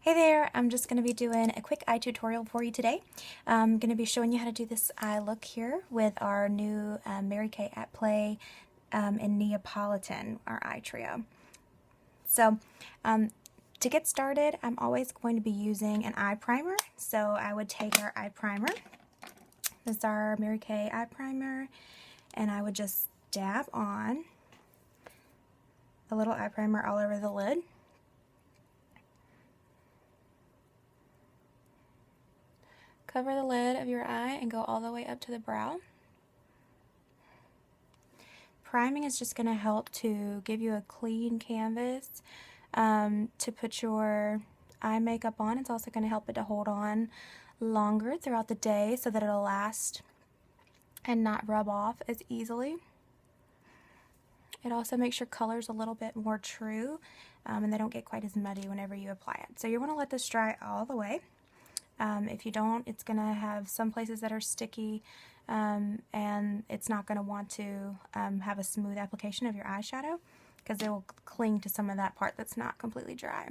Hey there, I'm just going to be doing a quick eye tutorial for you today. I'm going to be showing you how to do this eye look here with our new Mary Kay at Play in Neapolitan, our eye trio. So to get started, I'm always going to be using an eye primer. So I would take our eye primer, this is our Mary Kay eye primer, and I would just dab on a little eye primer all over the lid. Cover the lid of your eye and go all the way up to the brow. Priming is just going to help to give you a clean canvas to put your eye makeup on. It's also going to help it to hold on longer throughout the day so that it'll last and not rub off as easily. It also makes your colors a little bit more true and they don't get quite as muddy whenever you apply it. So you want to let this dry all the way. If you don't, it's going to have some places that are sticky and it's not going to want to have a smooth application of your eyeshadow because it will cling to some of that part that's not completely dry.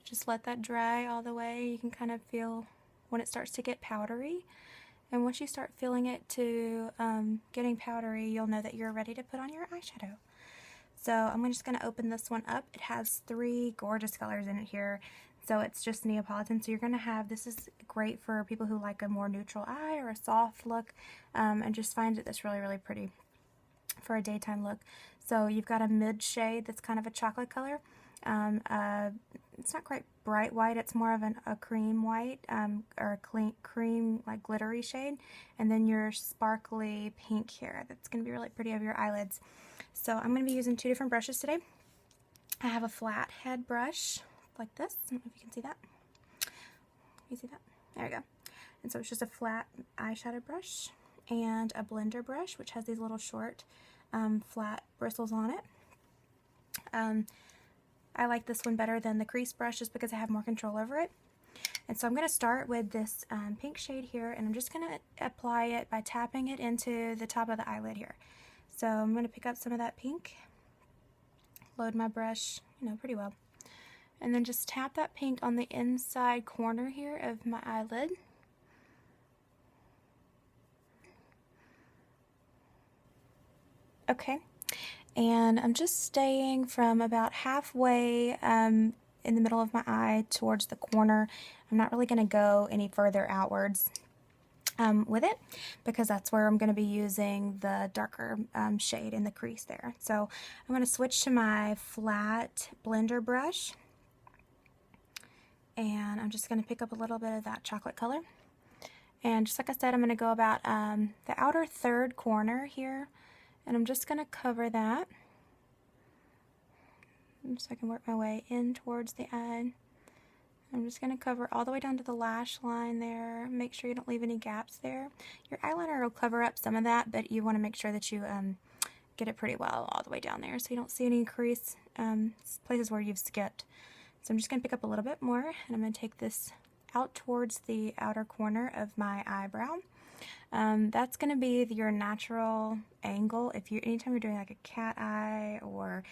Just let that dry all the way. You can kind of feel when it starts to get powdery, and once you start feeling it to getting powdery, you'll know that you're ready to put on your eyeshadow. So I'm just going to open this one up. It has 3 gorgeous colors in it here. So it's just Neapolitan. So you're going to have, this is great for people who like a more neutral eye or a soft look and just find it that's really, really pretty for a daytime look. So you've got a mid shade that's kind of a chocolate color. It's not quite bright white, it's more of a cream white or a cream like glittery shade. And then your sparkly pink here that's going to be really pretty over your eyelids. So I'm going to be using 2 different brushes today. I have a flat head brush like this. I don't know if you can see that. You see that? There we go. And so it's just a flat eyeshadow brush and a blender brush, which has these little short flat bristles on it. I like this one better than the crease brush just because I have more control over it. And so I'm going to start with this pink shade here, and I'm just going to apply it by tapping it into the top of the eyelid here. So I'm going to pick up some of that pink, load my brush, pretty well, and then just tap that pink on the inside corner here of my eyelid. Okay, and I'm just staying from about halfway in the middle of my eye towards the corner. I'm not really going to go any further outwards with it because that's where I'm going to be using the darker shade in the crease there. So I'm going to switch to my flat blender brush, and I'm just going to pick up a little bit of that chocolate color, and just like I said, I'm going to go about the outer third corner here, and I'm just going to cover that so I can work my way in towards the eye. I'm just going to cover all the way down to the lash line there. Make sure you don't leave any gaps there. Your eyeliner will cover up some of that, but you want to make sure that you get it pretty well all the way down there so you don't see any crease places where you've skipped. So I'm just going to pick up a little bit more, and I'm going to take this out towards the outer corner of my eyebrow. That's going to be your natural angle. Anytime you're doing like a cat eye or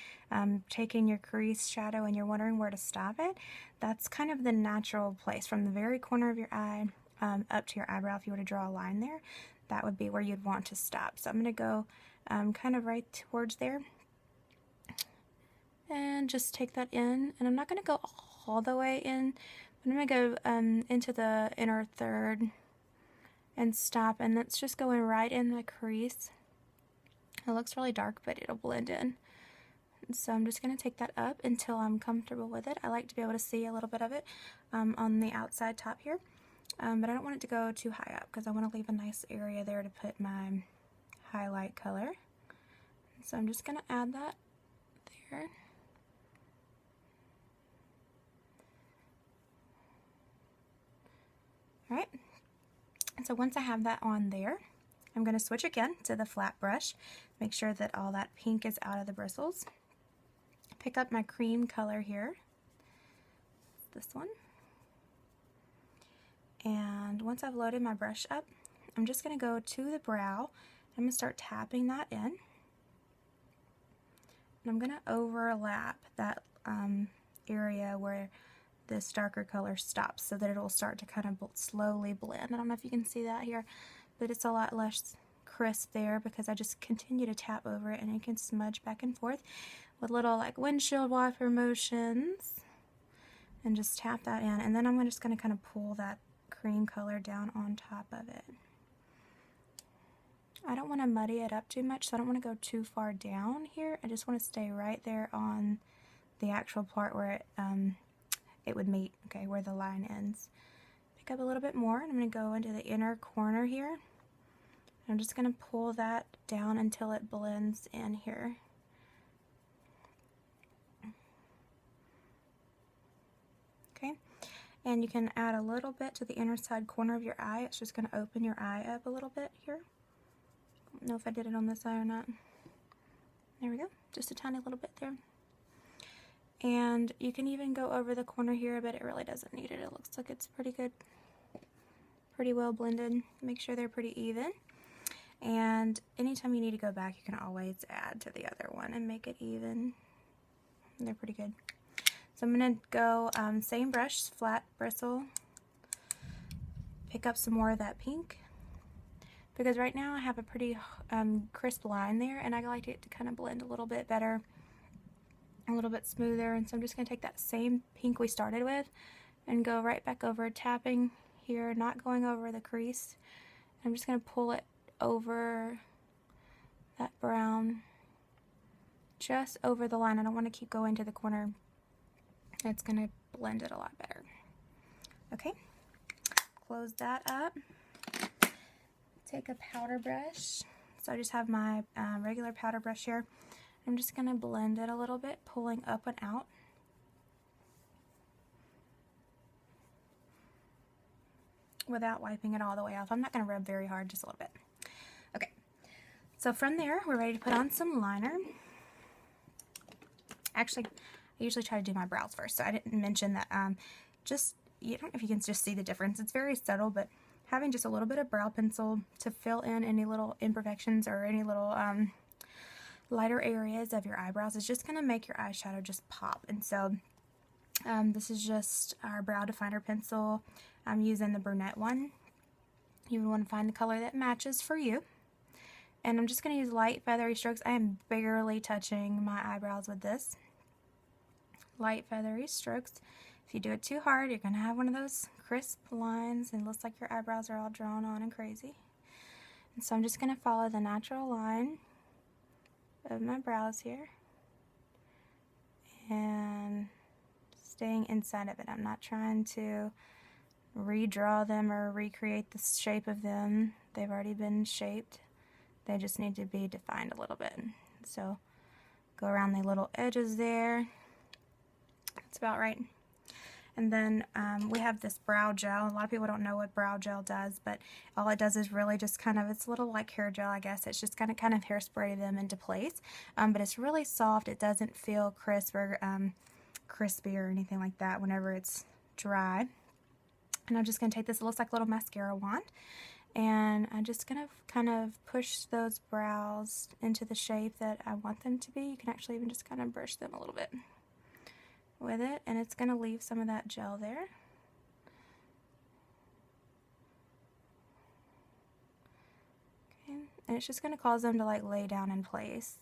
taking your crease shadow and you're wondering where to stop it, that's kind of the natural place from the very corner of your eye up to your eyebrow. If you were to draw a line there, that would be where you'd want to stop. So I'm going to go kind of right towards there and just take that in. And I'm not going to go all the way in. I'm going to go into the inner third and stop, and that's just going right in the crease. It looks really dark, but it'll blend in. And so I'm just going to take that up until I'm comfortable with it. I like to be able to see a little bit of it on the outside top here, but I don't want it to go too high up because I want to leave a nice area there to put my highlight color. So I'm just going to add that there. Alright. So once I have that on there, I'm going to switch again to the flat brush. Make sure that all that pink is out of the bristles. Pick up my cream color here, this one. And once I've loaded my brush up, I'm just going to go to the brow. I'm going to start tapping that in. And I'm going to overlap that area where this darker color stops, so that it'll start to kind of slowly blend. I don't know if you can see that here, but it's a lot less crisp there because I just continue to tap over it, and you can smudge back and forth with little like windshield wiper motions and just tap that in. And then I'm just going to kind of pull that cream color down on top of it. I don't want to muddy it up too much, so I don't want to go too far down here. I just want to stay right there on the actual part where it would meet, okay, where the line ends. Pick up a little bit more, and I'm going to go into the inner corner here. I'm just going to pull that down until it blends in here. Okay, and you can add a little bit to the inner side corner of your eye. It's just going to open your eye up a little bit here. I don't know if I did it on this eye or not. There we go, just a tiny little bit there. And you can even go over the corner here, but it really doesn't need it. It looks like it's pretty good, pretty well blended. Make sure they're pretty even. And anytime you need to go back, you can always add to the other one and make it even. They're pretty good. So I'm going to go same brush, flat bristle, pick up some more of that pink, because right now I have a pretty crisp line there, and I like it to kind of blend a little bit better, a little bit smoother. And so I'm just going to take that same pink we started with and go right back over, tapping here, not going over the crease. I'm just going to pull it over that brown, just over the line. I don't want to keep going to the corner. It's going to blend it a lot better. Okay, close that up. Take a powder brush. So I just have my regular powder brush here. I'm just going to blend it a little bit, pulling up and out. Without wiping it all the way off. I'm not going to rub very hard, just a little bit. Okay, so from there, we're ready to put on some liner. Actually, I usually try to do my brows first, so I didn't mention that. I don't know if you can just see the difference. It's very subtle, but having just a little bit of brow pencil to fill in any little imperfections or any little lighter areas of your eyebrows is just going to make your eyeshadow just pop. And so this is just our brow definer pencil. I'm using the brunette one. You would want to find the color that matches for you. And I'm just going to use light feathery strokes. I am barely touching my eyebrows with this. Light feathery strokes. If you do it too hard, you're going to have one of those crisp lines and it looks like your eyebrows are all drawn on and crazy. And so I'm just going to follow the natural line of my brows here and staying inside of it. I'm not trying to redraw them or recreate the shape of them. They've already been shaped. They just need to be defined a little bit. So go around the little edges there. That's about right. And then we have this brow gel. A lot of people don't know what brow gel does, but all it does is really just kind of, it's a little like hair gel, I guess. It's just kind of hairspray them into place. But it's really soft. It doesn't feel crisp or crispy or anything like that whenever it's dry. And I'm just going to take this, it looks like a little mascara wand, and I'm just going to kind of push those brows into the shape that I want them to be. You can actually even just kind of brush them a little bit with it, and it's going to leave some of that gel there. Okay, and it's just going to cause them to like lay down in place.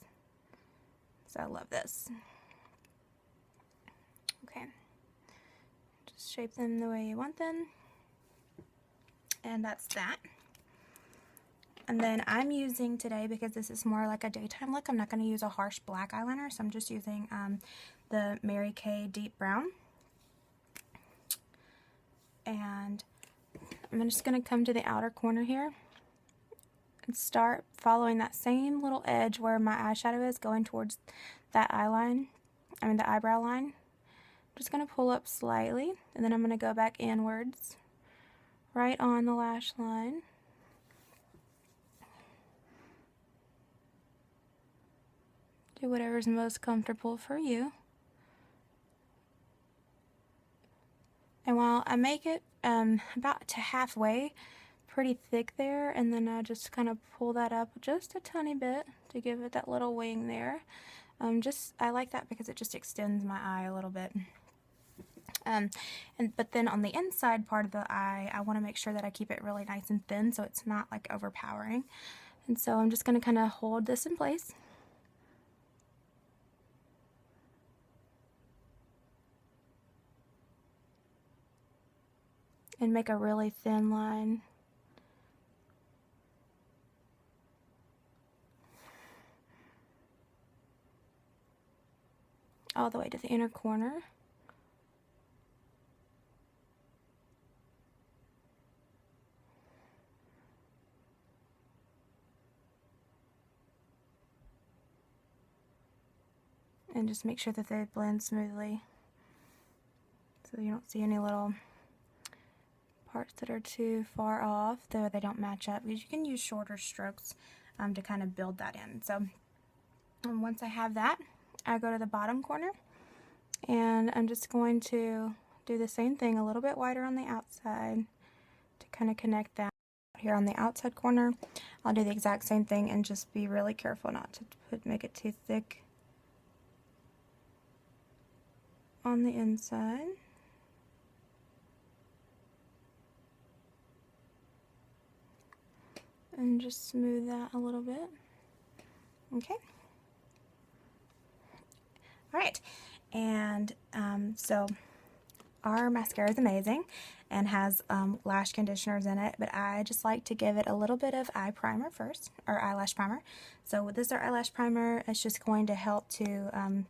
So I love this. Okay, just shape them the way you want them, and that's that. And then I'm using today, because this is more like a daytime look, I'm not going to use a harsh black eyeliner, so I'm just using the Mary Kay Deep Brown. And I'm just going to come to the outer corner here and start following that same little edge where my eyeshadow is, going towards that the eyebrow line. I'm just going to pull up slightly, and then I'm going to go back inwards, right on the lash line. Do whatever's most comfortable for you. And while I make it about to halfway, pretty thick there, and then I just kind of pull that up just a tiny bit to give it that little wing there. I like that because it just extends my eye a little bit. But then on the inside part of the eye, I want to make sure that I keep it really nice and thin so it's not like overpowering. And so I'm just going to kind of hold this in place. And make a really thin line. All the way to the inner corner. And just make sure that they blend smoothly so you don't see any little parts that are too far off, though they don't match up, because you can use shorter strokes to kind of build that in. So once I have that, I go to the bottom corner, and I'm just going to do the same thing, a little bit wider on the outside to kind of connect that. Here on the outside corner, I'll do the exact same thing and just be really careful not to make it too thick on the inside. And just smooth that a little bit. Okay. Alright, and so our mascara is amazing and has lash conditioners in it, but I just like to give it a little bit of eye primer first, or eyelash primer. So with this eyelash primer, it's just going to help to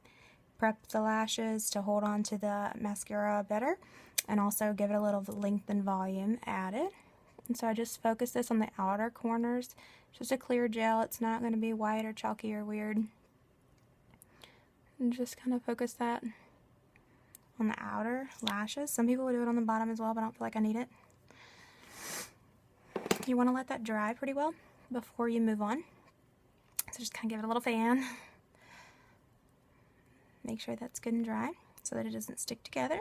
prep the lashes to hold on to the mascara better, and also give it a little length and volume added. And so I just focus this on the outer corners. It's just a clear gel. It's not going to be white or chalky or weird. And just kind of focus that on the outer lashes. Some people will do it on the bottom as well, but I don't feel like I need it. You want to let that dry pretty well before you move on. So just kind of give it a little fan. Make sure that's good and dry so that it doesn't stick together.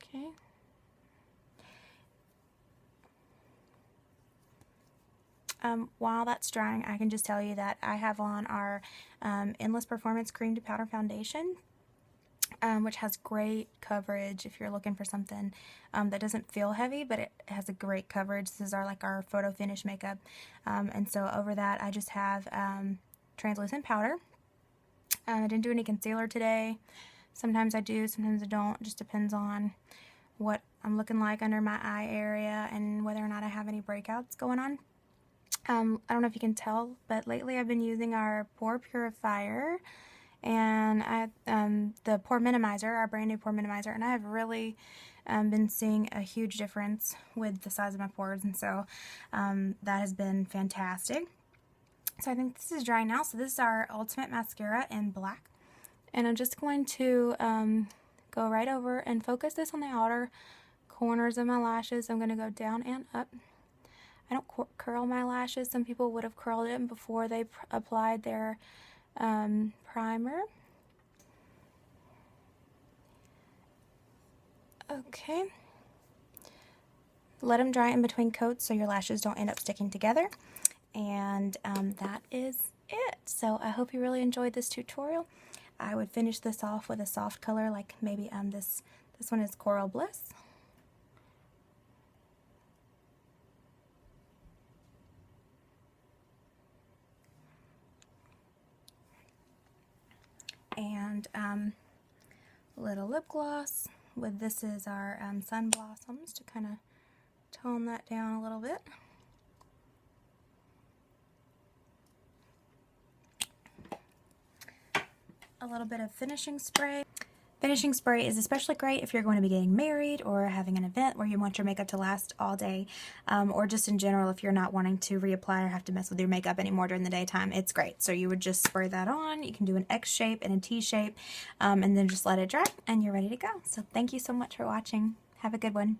Okay. While that's drying, I can just tell you that I have on our Endless Performance Cream to Powder Foundation, which has great coverage if you're looking for something that doesn't feel heavy, but it has a great coverage. This is our photo finish makeup, and so over that I just have translucent powder. I didn't do any concealer today. Sometimes I do, sometimes I don't. It just depends on what I'm looking like under my eye area and whether or not I have any breakouts going on. I don't know if you can tell, but lately I've been using our Pore Purifier and the Pore Minimizer, our brand new Pore Minimizer, and I have really been seeing a huge difference with the size of my pores, and so that has been fantastic. So I think this is dry now. So this is our Ultimate Mascara in black, and I'm just going to go right over and focus this on the outer corners of my lashes. I'm going to go down and up. I don't curl my lashes. Some people would have curled them before they applied their primer. Okay. Let them dry in between coats so your lashes don't end up sticking together. And that is it. So I hope you really enjoyed this tutorial. I would finish this off with a soft color, like maybe this one is Coral Bliss. And little lip gloss with this is our Sun Blossoms to kind of tone that down a little bit. A little bit of finishing spray. Finishing spray is especially great if you're going to be getting married or having an event where you want your makeup to last all day, or just in general if you're not wanting to reapply or have to mess with your makeup anymore during the daytime. It's great. So you would just spray that on. You can do an X shape and a T shape, and then just let it dry and you're ready to go. So thank you so much for watching. Have a good one.